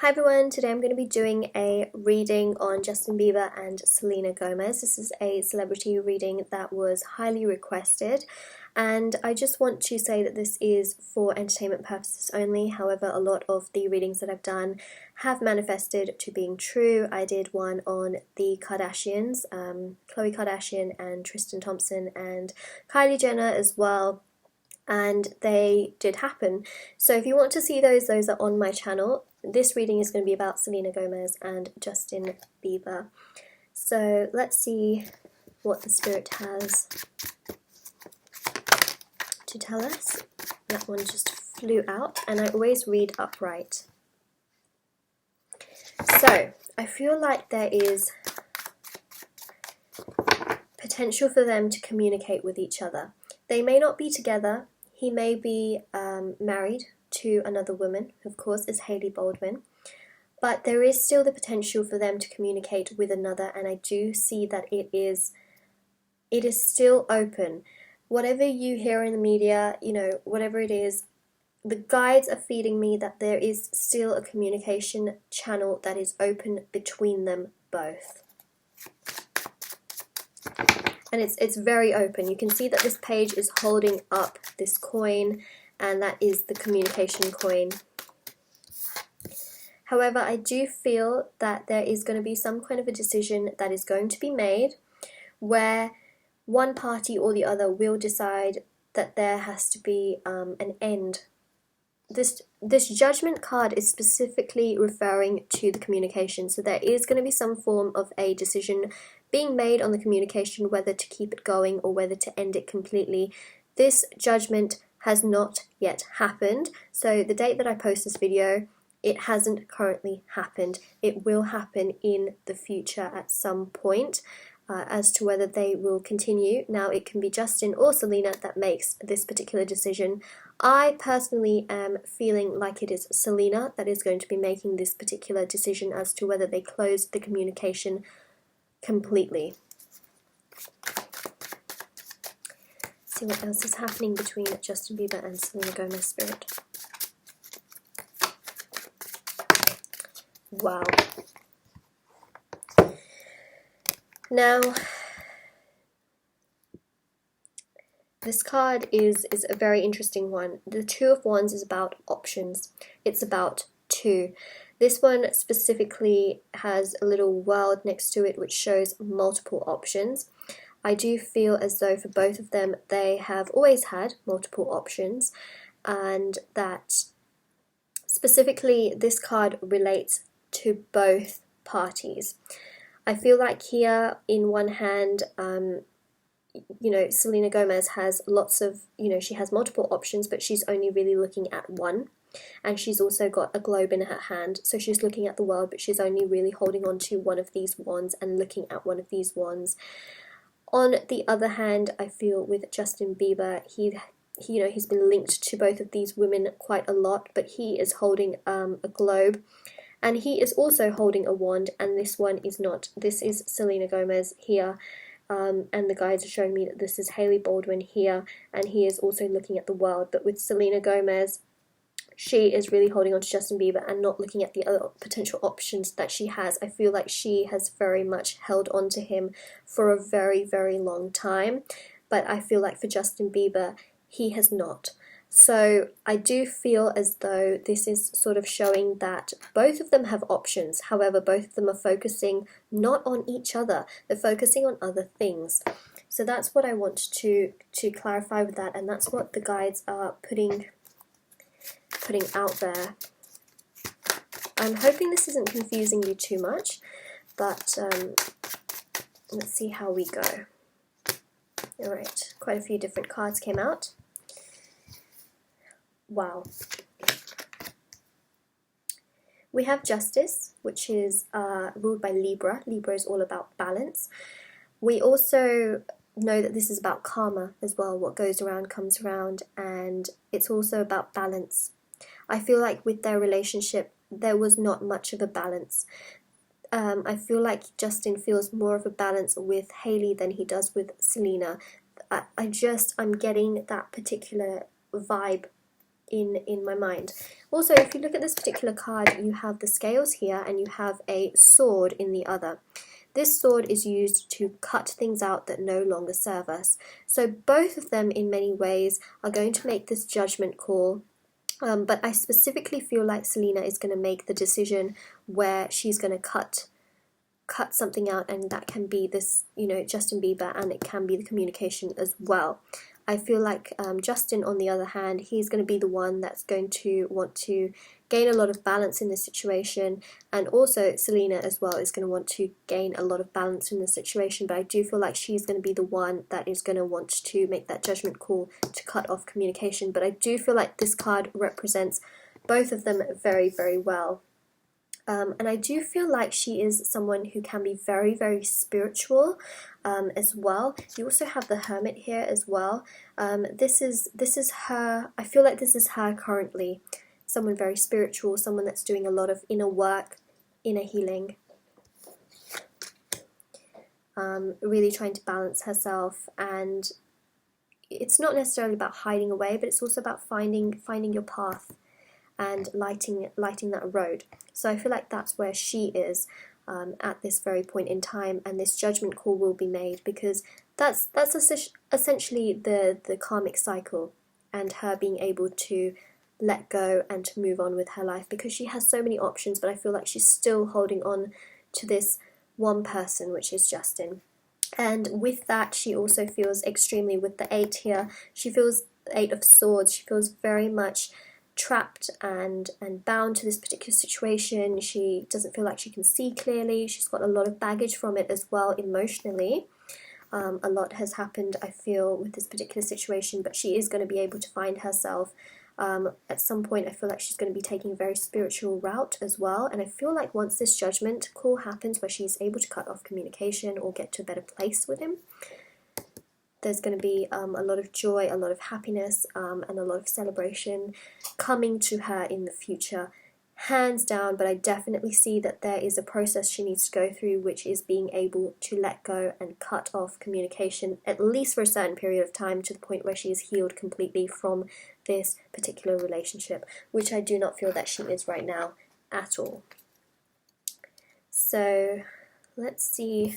Hi everyone, today I'm going to be doing a reading on Justin Bieber and Selena Gomez. This is a celebrity reading that was highly requested, and I just want to say that this is for entertainment purposes only. However, a lot of the readings that I've done have manifested to being true. I did one on the Kardashians, Khloe Kardashian and Tristan Thompson and Kylie Jenner as well, and they did happen. So if you want to see those are on my channel. This reading is going to be about Selena Gomez and Justin Bieber. So let's see what the spirit has to tell us. That one just flew out, and I always read upright. So I feel like there is potential for them to communicate with each other. They may not be together. He may be married to another woman, of course, is Hailey Baldwin, but there is still the potential for them to communicate with another, and I do see that it is still open. Whatever you hear in the media, whatever it is, the guides are feeding me that there is still a communication channel that is open between them both. And it's very open. You can see that this page is holding up this coin, and that is the communication coin. However, I do feel that there is going to be some kind of a decision that is going to be made where one party or the other will decide that there has to be an end. This judgment card is specifically referring to the communication, so there is going to be some form of a decision being made on the communication, whether to keep it going or whether to end it completely. This judgment has not yet happened, so the date that I post this video, it hasn't currently happened. It will happen in the future at some point. As to whether they will continue. Now, it can be Justin or Selena that makes this particular decision. I personally am feeling like it is Selena that is going to be making this particular decision as to whether they close the communication completely. See what else is happening between Justin Bieber and Selena Gomez, spirit. Wow. Now, this card is a very interesting one. The Two of Wands is about options. It's about two. This one specifically has a little world next to it which shows multiple options. I do feel as though for both of them they have always had multiple options, and that specifically this card relates to both parties. I feel like here, in one hand, Selena Gomez has lots of, she has multiple options, but she's only really looking at one. And she's also got a globe in her hand, so she's looking at the world, but she's only really holding on to one of these wands and looking at one of these wands. On the other hand, I feel with Justin Bieber, he's been linked to both of these women quite a lot, but he is holding a globe. And he is also holding a wand, and this one is not. This is Selena Gomez here, and the guides are showing me that this is Hailey Baldwin here, and he is also looking at the world. But with Selena Gomez, she is really holding on to Justin Bieber and not looking at the other potential options that she has. I feel like she has very much held on to him for a very, very long time, but I feel like for Justin Bieber, he has not. So I do feel as though this is sort of showing that both of them have options. However, both of them are focusing not on each other. They're focusing on other things. So that's what I want to clarify with that, and that's what the guides are putting out there. I'm hoping this isn't confusing you too much, but let's see how we go. Alright, quite a few different cards came out. Wow. We have Justice, which is ruled by Libra. Libra is all about balance. We also know that this is about karma as well. What goes around comes around, and it's also about balance. I feel like with their relationship, there was not much of a balance. I feel like Justin feels more of a balance with Hailey than he does with Selena. I'm getting that particular vibe in my mind. Also, if you look at this particular card, you have the scales here and you have a sword in the other. This sword is used to cut things out that no longer serve us. So both of them in many ways are going to make this judgment call. But I specifically feel like Selena is going to make the decision where she's going to cut something out, and that can be this, Justin Bieber, and it can be the communication as well. I feel like Justin, on the other hand, he's going to be the one that's going to want to gain a lot of balance in this situation, and also Selena as well is going to want to gain a lot of balance in this situation, but I do feel like she's going to be the one that is going to want to make that judgment call to cut off communication. But I do feel like this card represents both of them very, very well. And I do feel like she is someone who can be very, very spiritual as well. You also have the Hermit here as well. This is her. I feel like this is her currently. Someone very spiritual, someone that's doing a lot of inner work, inner healing. Really trying to balance herself, and it's not necessarily about hiding away, but it's also about finding your path and lighting that road. So I feel like that's where she is at this very point in time, and this judgment call will be made, because that's essentially the karmic cycle, and her being able to let go and to move on with her life, because she has so many options, but I feel like she's still holding on to this one person, which is Justin. And with that, she also feels extremely, with the 8 here, she feels the 8 of Swords, she feels very much trapped and bound to this particular situation. She doesn't feel like she can see clearly. She's got a lot of baggage from it as well emotionally. A lot has happened, I feel, with this particular situation, but she is going to be able to find herself. At some point, I feel like she's going to be taking a very spiritual route as well, and I feel like once this judgment call happens where she's able to cut off communication or get to a better place with him, there's going to be a lot of joy, a lot of happiness, and a lot of celebration coming to her in the future, hands down. But I definitely see that there is a process she needs to go through, which is being able to let go and cut off communication, at least for a certain period of time, to the point where she is healed completely from this particular relationship, which I do not feel that she is right now at all. So let's see.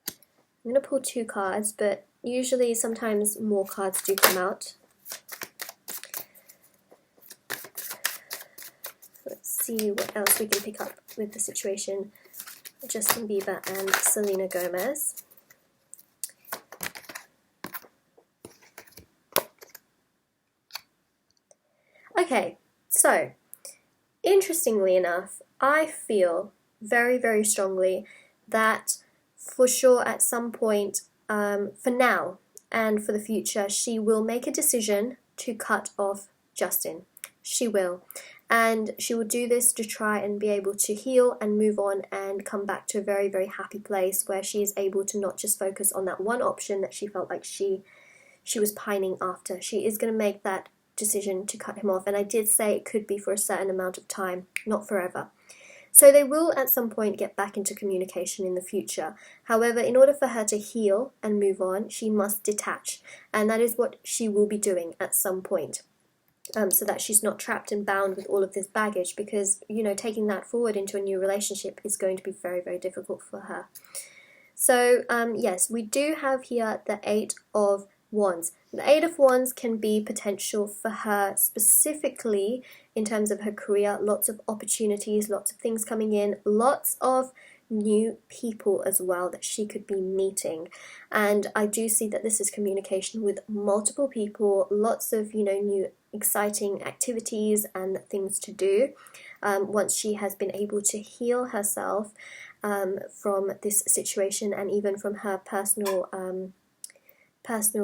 I'm going to pull 2 cards, but usually sometimes more cards do come out. Let's see what else we can pick up with the situation. Justin Bieber and Selena Gomez. Okay, so interestingly enough, I feel very, very strongly that for sure at some point, for now and for the future, she will make a decision to cut off Justin. She will. And she will do this to try and be able to heal and move on and come back to a very, very happy place where she is able to not just focus on that one option that she felt like she was pining after. She is going to make that decision to cut him off. And I did say it could be for a certain amount of time, not forever. So they will at some point get back into communication in the future. However, in order for her to heal and move on, she must detach. And that is what she will be doing at some point. So that she's not trapped and bound with all of this baggage, because, taking that forward into a new relationship is going to be very, very difficult for her. So, yes, we do have here the 8 of Wands. The 8 of Wands can be potential for her specifically in terms of her career, lots of opportunities, lots of things coming in, lots of new people as well that she could be meeting. And I do see that this is communication with multiple people, lots of, new exciting activities and things to do once she has been able to heal herself from this situation, and even from her personal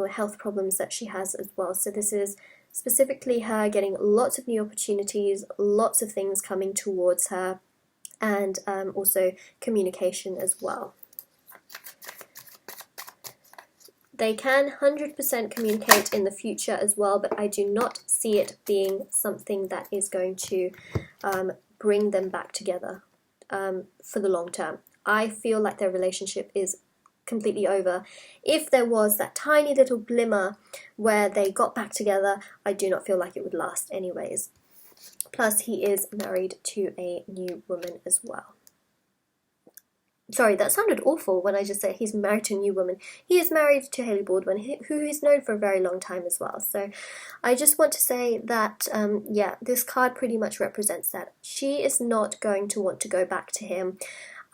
health problems that she has as well. So this is specifically her getting lots of new opportunities, lots of things coming towards her, and also communication as well. They can 100% communicate in the future as well, but I do not see it being something that is going to bring them back together for the long term. I feel like their relationship is completely over. If there was that tiny little glimmer where they got back together, I do not feel like it would last anyways. Plus, he is married to a new woman as well. Sorry, that sounded awful when I just said he's married to a new woman. He is married to Hailey Baldwin, who he's known for a very long time as well. So I just want to say that, yeah, this card pretty much represents that. She is not going to want to go back to him.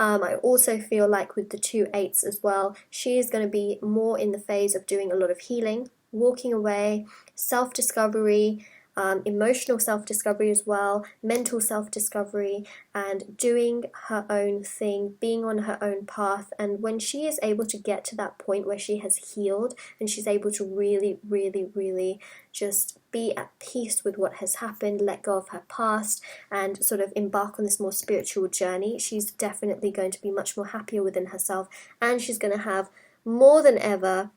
I also feel like with the 2 8s as well, she is going to be more in the phase of doing a lot of healing, walking away, self-discovery, emotional self-discovery as well, mental self-discovery, and doing her own thing, being on her own path. And when she is able to get to that point where she has healed and she's able to really, really, really just be at peace with what has happened, let go of her past, and sort of embark on this more spiritual journey, she's definitely going to be much more happier within herself, and she's going to have more than ever,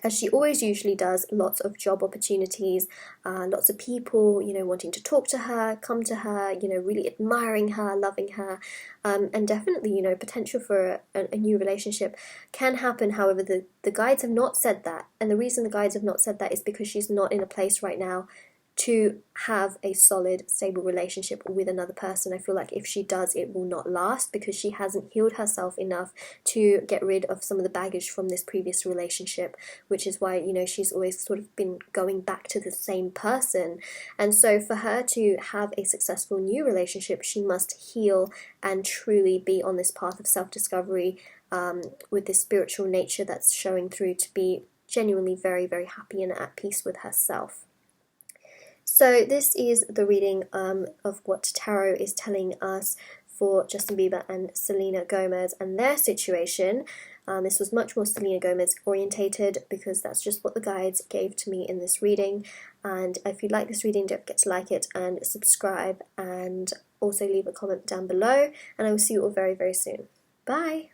as she always usually does, lots of job opportunities, lots of people, wanting to talk to her, come to her, really admiring her, loving her, and definitely, potential for a new relationship can happen. However, the guides have not said that, and the reason the guides have not said that is because she's not in a place right now to have a solid, stable relationship with another person. I feel like if she does, it will not last because she hasn't healed herself enough to get rid of some of the baggage from this previous relationship, which is why, she's always sort of been going back to the same person. And so for her to have a successful new relationship, she must heal and truly be on this path of self-discovery, with this spiritual nature that's showing through to be genuinely very, very happy and at peace with herself. So this is the reading of what tarot is telling us for Justin Bieber and Selena Gomez and their situation. This was much more Selena Gomez orientated because that's just what the guides gave to me in this reading. And if you like this reading, don't forget to like it and subscribe, and also leave a comment down below. And I will see you all very, very soon. Bye!